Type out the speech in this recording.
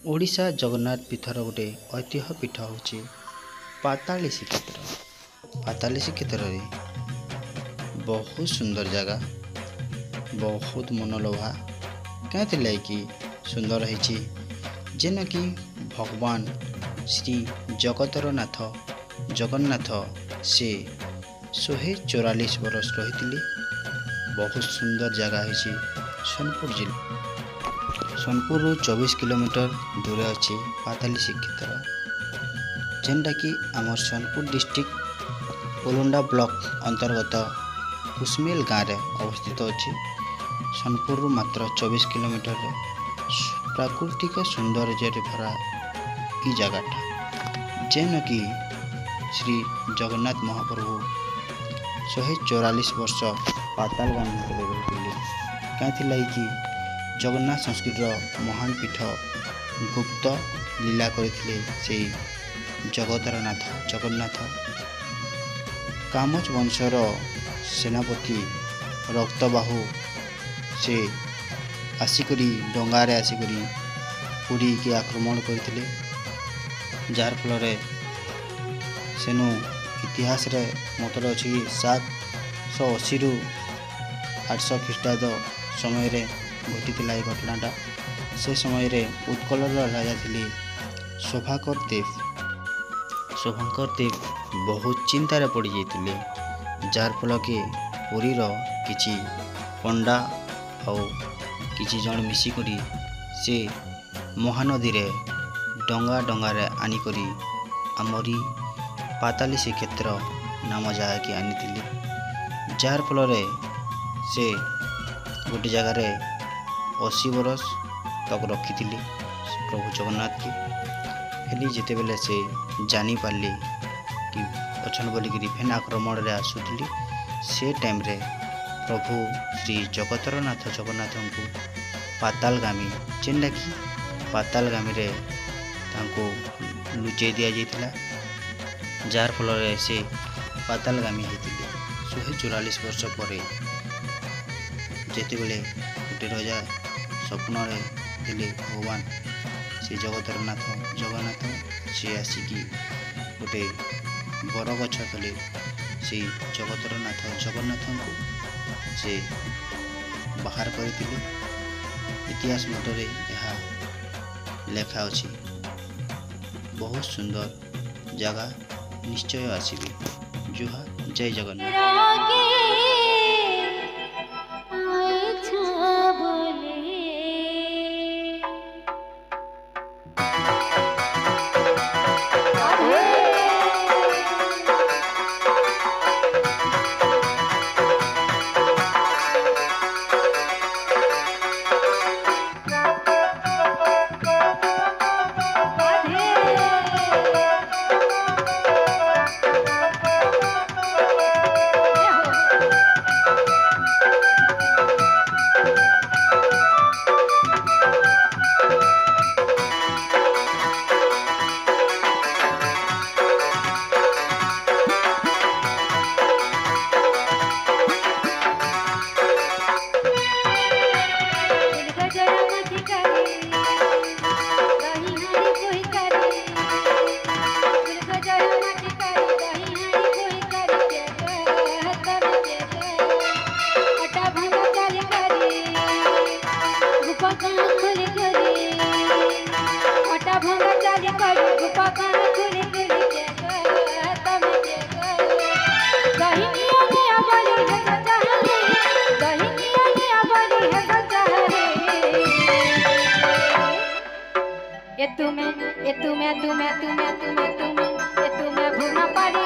ओडिशा जगन्नाथ पीठर गोटे ऐतिह्य पीठ हूँ पाताली श्रीक्षेत्र। पाताली श्रीक्षेत्र रे बहुत सुंदर जगह, बहुत मनोलोभा क्या कि सुंदर है जेन कि भगवान श्री जगतर नाथ जगन्नाथ से 144 बरस रही। बहुत सुंदर जगह है। सोनपुर जिला सोनपुर 24 किलोमीटर दूर अच्छी पाताली श्रीक्षेत्र, जेनटा कि आम सोनपुर डिस्ट्रिक्ट ओलंडा ब्लॉक अंतर्गत कुसमेल गाँव में अवस्थित अच्छी। सोनपुर मात्र 24 किलोमीटर प्राकृतिक सौंदर्य भरा ई जगटा, जेन कि श्री जगन्नाथ महाप्रभु 144 वर्ष पाताल गामी रहते क्या जगन्नाथ संस्कृतर महान पीठ गुप्त लीला करते से जगतर नाथ जगन्नाथ कामच वंशर सेनापति रक्तबाहु से आसिकरी डंगारे आसिकरी पुरी के आक्रमण करते, जार फल सेनु इतिहास रे मतलब अच्छी 780 रु 800 ख्रीष्टाब्द समय रे घटी ये घटनाटा। से समय रे उत्कलर राजा थिले शोभाकर देव। शोभाकर देव बहुत चिंतार पड़ जाते, जार फल के पुरीर किछि पंडा और किछि जन मिसिकरी से महानदी रे डंगा डंगारे आनिकरी आमरी पाताली श्रीक्षेत्र नाम जगह की आनी, जार फल से गोटे जगार 80 बरस तक रखी प्रभु जगन्नाथ की। हेली जिते बेले से जानी पारली कि अच्छन बोलिकी फेन आक्रमण रे आसुली, से टाइम रे प्रभु श्री जगतर नाथ जगन्नाथ को पाताल गामी जेनटा कि पाताल गामी रे तांको लुचै दिया जाइथिला, जार फल से पाताल गामी होते 144 वर्ष पर जेते बेले गोटे राजा स्वप्न थे भगवान से जगतर नाथ जगन्नाथ सी आसिकी गोटे बर गछ तले से जगतर नाथ जगन्नाथ को से बाहर करते। इतिहास मतरे यह लेखा अच्छी। बहुत सुंदर जगह, निश्चय आसबे। जुहार, जय जगन्नाथ। तुम्हें भूना पड़ी